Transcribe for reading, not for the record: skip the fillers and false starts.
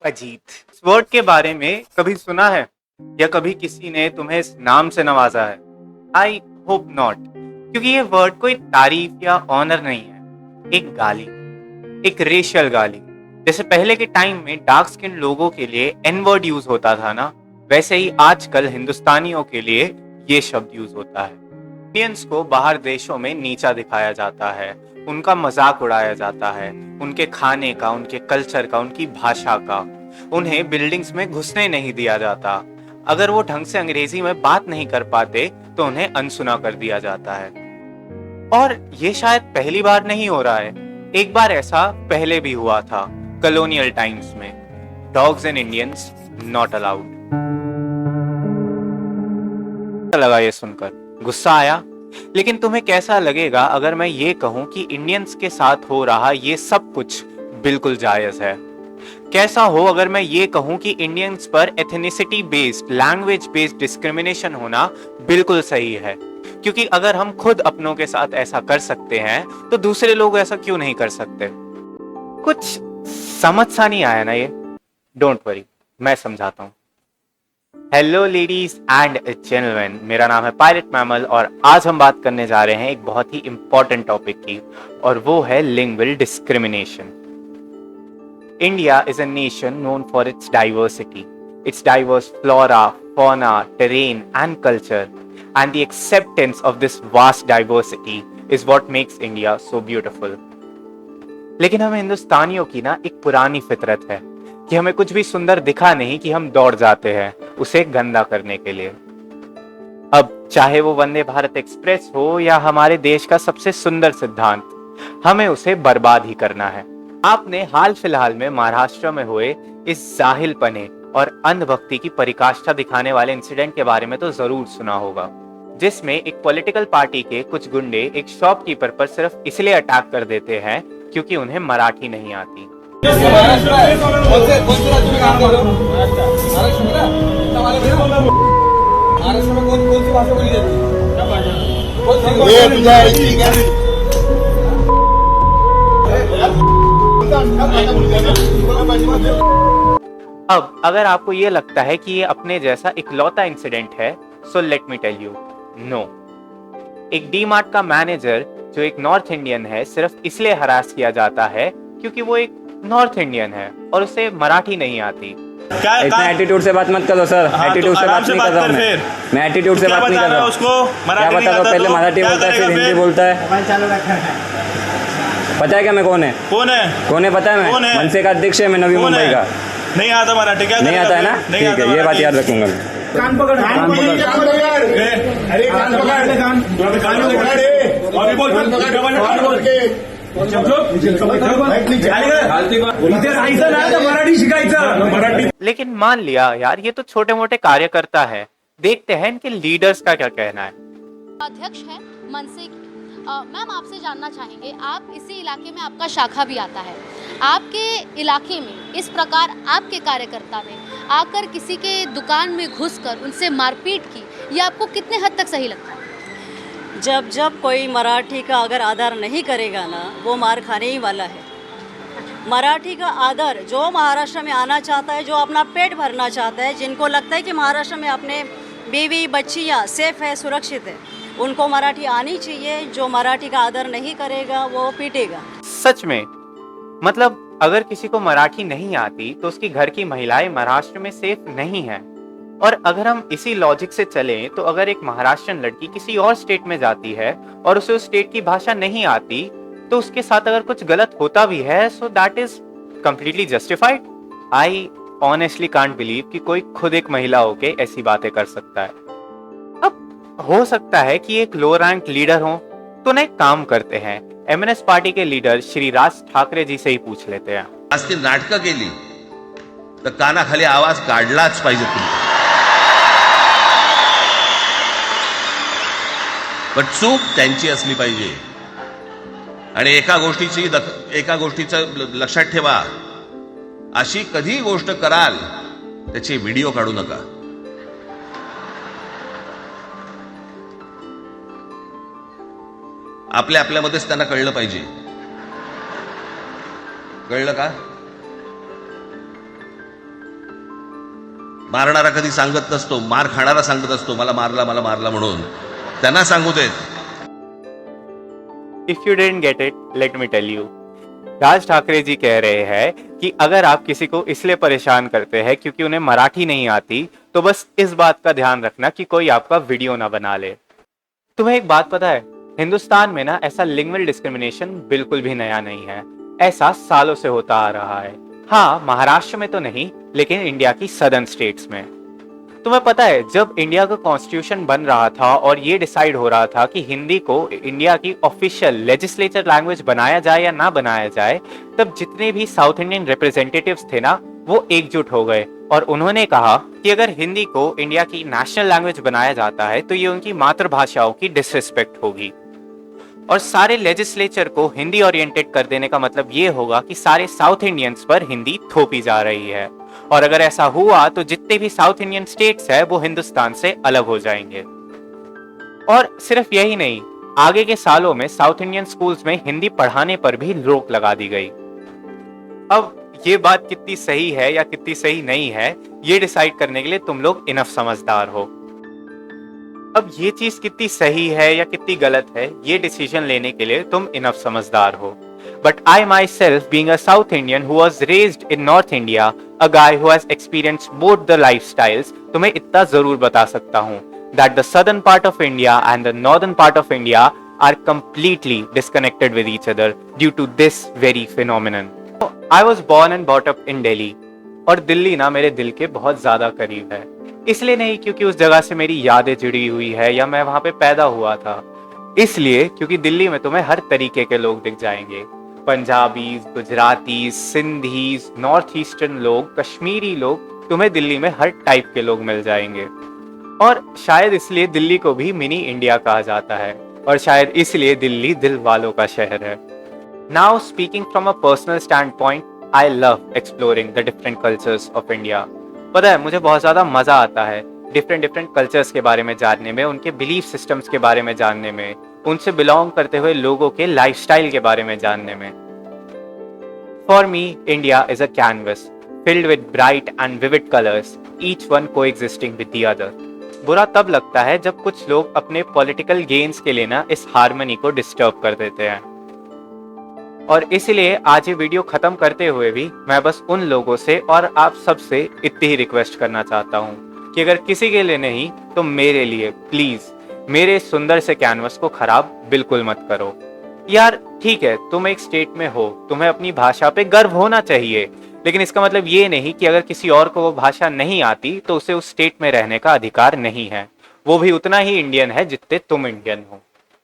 अजीत, इस वर्ड के बारे में कभी सुना है या कभी किसी ने तुम्हें इस नाम से नवाजा है? आई होप नॉट, क्योंकि ये वर्ड कोई तारीफ या ऑनर नहीं है, एक गाली, एक रेशियल गाली। जैसे पहले के टाइम में डार्क स्किन लोगों के लिए एन वर्ड यूज होता था ना, वैसे ही आजकल हिंदुस्तानियों के लिए ये शब्द यूज होता है। इंडियंस को बाहर देशों में नीचा दिखाया जाता है, उनका मजाक उड़ाया जाता है, उनके खाने का, उनके कल्चर का, उनकी भाषा का। उन्हें बिल्डिंग्स में घुसने नहीं दिया जाता। अगर वो ढंग से अंग्रेजी में बात नहीं कर पाते तो उन्हें अनसुना कर दिया जाता है। और ये शायद पहली बार नहीं हो रहा है, एक बार ऐसा पहले भी हुआ था, कॉलोनियल टाइम्स में। Dogs and Indians not allowed. लगा ये सुनकर? गुस्सा आया? लेकिन तुम्हें कैसा लगेगा अगर मैं ये कहूं कि इंडियंस के साथ हो रहा ये सब कुछ बिल्कुल जायज है? कैसा हो अगर मैं ये कहूं कि इंडियंस पर ethnicity based, language based discrimination होना बिल्कुल सही है? क्योंकि अगर हम खुद अपनों के साथ ऐसा कर सकते हैं तो दूसरे लोग ऐसा क्यों नहीं कर सकते? कुछ समझ सा नहीं आया ना ये? डोंट वरी, मैं समझाता हूं। हेलो लेडीज एंड जेंटलमैन, मेरा नाम है पायलट मैमल और आज हम बात करने जा रहे हैं एक बहुत ही इंपॉर्टेंट टॉपिक की, और वो है lingual discrimination. India is a nation known for its diversity, its diverse flora, fauna, terrain, and culture. And the acceptance of this vast diversity is what makes India so beautiful. लेकिन हम हिंदुस्तानियों की ना एक पुरानी फितरत है कि हमें कुछ भी सुंदर दिखा नहीं कि हम दौड़ जाते हैं उसे गंदा करने के लिए। अब चाहे वो वंदे भारत एक्सप्रेस हो या हमारे देश का सबसे सुंदर सिद्धांत, हमें उसे बर्बाद ही करना है। आपने हाल फिलहाल में महाराष्ट्र में हुए इस जाहिलपने और अंधभक्ति की परिकाष्ठा दिखाने वाले इंसिडेंट के बारे में तो जरूर सुना होगा, जिसमें एक पॉलिटिकल पार्टी के कुछ गुंडे एक शॉपकीपर पर सिर्फ इसलिए अटैक कर देते हैं क्योंकि उन्हें मराठी नहीं आती। अब अगर आपको ये लगता है कि ये अपने जैसा इकलौता इंसिडेंट है, so let me tell you, no. एक डी मार्ट का मैनेजर जो एक नॉर्थ इंडियन है सिर्फ इसलिए हरास किया जाता है क्योंकि वो एक नॉर्थ इंडियन है और उसे मराठी नहीं आती। क्या इतना एटीट्यूड से बात मत करो सर। एटीट्यूड से बात नहीं कर रहा हूँ मैं एटीट्यूड से बात नहीं कर रहा हूँ। क्या बता दो? पहले मराठी बोलता है, फिर हिंदी बोलता है। पता है क्या मैं कौन है? कौन है पता है? मैं मनसे का अध्यक्ष है, मैं नवी मुंबई का। नहीं आता मराठी? क्या नहीं आता है ना? ठीक है, ये बात याद रखूंगा मैं। कान पकड़, कान पकड़, अरे कान पकड़, मराठी शिकायचं, मराठी। लेकिन मान लिया यार, ये तो छोटे मोटे कार्यकर्ता है, देखते हैं इनके लीडर्स का क्या कहना है। अध्यक्ष है मनसे की। मैम आपसे जानना चाहेंगे, आप इसी इलाके में आपका शाखा भी आता है, आपके इलाके में इस प्रकार आपके कार्यकर्ता ने आकर किसी के दुकान में घुसकर उनसे मारपीट की, ये आपको कितने हद तक सही लगता है? जब जब कोई मराठी का अगर आदर नहीं करेगा ना, वो मार खाने ही वाला है। मराठी का आदर जो महाराष्ट्र में आना चाहता है, जो अपना पेट भरना चाहता है, जिनको लगता है कि महाराष्ट्र में अपने बीवी बच्चियाँ सेफ है, सुरक्षित है, उनको मराठी आनी चाहिए। जो मराठी का आदर नहीं करेगा वो पीटेगा। सच में, मतलब अगर किसी को मराठी नहीं आती तो उसकी घर की महिलाएं महाराष्ट्र में सेफ नहीं हैं। और अगर हम इसी लॉजिक से चलें तो अगर एक महाराष्ट्रियन लड़की किसी और स्टेट में जाती है और उसे उस स्टेट की भाषा नहीं आती तो उसके साथ अगर कुछ गलत होता भी है, so that is completely justified. I honestly can't believe कि कोई खुद एक महिला होके ऐसी बातें कर सकता है। अब हो सकता है कि एक लो रैंक लीडर हो, तो ना एक काम करते हैं, एमएनएस पार्टी के लीडर श्री राज ठाकरे जी से ही पूछ लेते हैं। आज ती नाटकं केली तर कानाखाली आवाज काढलाच पाहिजे तुम्ही, पण चूक त्यांची असली पाहिजे। आणि एका गोष्टीचं लक्षात ठेवा, अशी कधी गोष्ट कराल त्याचे व्हिडिओ काढू नका। आपल्यामध्येच त्यांना कळलं पाहिजे, कळलं का? मारणारा कधी सांगत नसतो, मार खाणारा सांगत असतो मला मारला म्हणून. त्यांना सांगू देत. If you didn't get it, let me tell you. Raj Thackeray ji कह रहे हैं कि अगर आप किसी को इसलिए परेशान करते हैं क्योंकि उन्हें मराठी नहीं आती, तो बस इस बात का ध्यान रखना कि कोई आपका वीडियो ना बना ले. तुम्हें एक बात पता है, हिंदुस्तान में ना ऐसा लिंग्वल डिस्क्रिमिनेशन बिल्कुल भी नया नहीं है. ऐसा सालों से होता आ रहा है. हाँ, महाराष्ट्र में तो नहीं, लेकिन इंडिया की सदर्न स्टेट्स में. तुम्हें पता है, जब इंडिया का कॉन्स्टिट्यूशन बन रहा था और ये डिसाइड हो रहा था कि हिंदी को इंडिया की ऑफिशियल लेजिस्लेचर लैंग्वेज बनाया जाए या ना बनाया जाए, तब जितने भी साउथ इंडियन रिप्रेजेंटेटिव्स थे ना, वो एकजुट हो गए और उन्होंने कहा कि अगर हिंदी को इंडिया की नेशनल लैंग्वेज बनाया जाता है तो ये उनकी मातृभाषाओं की डिसरिस्पेक्ट होगी. और सारे लेजिस्लेचर को हिंदी ओरिएंटेड कर देने का मतलब ये होगा कि सारे साउथ इंडियंस पर हिंदी थोपी जा रही है. और अगर ऐसा हुआ तो जितने भी साउथ इंडियन स्टेट्स है वो हिंदुस्तान से अलग हो जाएंगे. और सिर्फ यही नहीं, आगे के सालों में साउथ इंडियन स्कूल्स में हिंदी पढ़ाने पर भी रोक लगा दी गई. अब ये बात कितनी सही है या कितनी सही नहीं है, ये डिसाइड करने के लिए तुम लोग इनफ समझदार हो. अब ये चीज कितनी सही है या कितनी गलत है, ये डिसीजन लेने के लिए तुम इनफ समझदार हो. But I myself, being a South Indian who was raised in North India, a guy who has experienced both the lifestyles, तुम्हें इतना जरूर बता सकता हूँ that the southern part of India and the northern part of India are completely disconnected with each other due to this very phenomenon. I was born and brought up in Delhi, और दिल्ली ना मेरे दिल के बहुत ज्यादा करीब है. इसलिए नहीं क्योंकि उस जगह से मेरी यादें जुड़ी हुई है या मैं वहां पे पैदा हुआ था, इसलिए क्योंकि दिल्ली में तुम्हें हर तरीके के लोग दिख जाएंगे. Punjabis, Gujaratis, Sindhis, north eastern लोग, कश्मीरी लोग, तुम्हें दिल्ली में हर टाइप के लोग मिल जाएंगे. और शायद इसलिए दिल्ली को भी मिनी इंडिया कहा जाता है, और शायद इसलिए दिल्ली दिल वालों का शहर है. Now speaking from a personal stand point, I love exploring the different cultures of India. पता है, मुझे बहुत ज्यादा मजा आता है डिफरेंट कल्चर्स के बारे में जानने में, उनके बिलीफ सिस्टम्स के बारे में जानने में, उनसे बिलोंग करते हुए लोगों के लाइफस्टाइल के बारे में जानने में. For me, India is a canvas filled with bright and vivid colors, each one coexisting with the other. बुरा तब लगता है जब कुछ लोग अपने पॉलिटिकल गेन्स के लिए ना इस हार्मनी को डिस्टर्ब कर देते हैं. और इसलिए आज ये वीडियो खत्म करते हुए भी मैं बस उन लोगों से और आप सबसे इतनी ही रिक्वेस्ट करना चाहता हूँ कि अगर किसी के लिए नहीं तो मेरे लिए प्लीज मेरे सुंदर से कैनवस को खराब बिल्कुल मत करो. यार ठीक है, तुम एक स्टेट में हो, तुम्हें अपनी भाषा पे गर्व होना चाहिए, लेकिन इसका मतलब ये नहीं कि अगर किसी और को वो भाषा नहीं आती तो उसे उस स्टेट में रहने का अधिकार नहीं है. वो भी उतना ही इंडियन है जितने तुम इंडियन हो.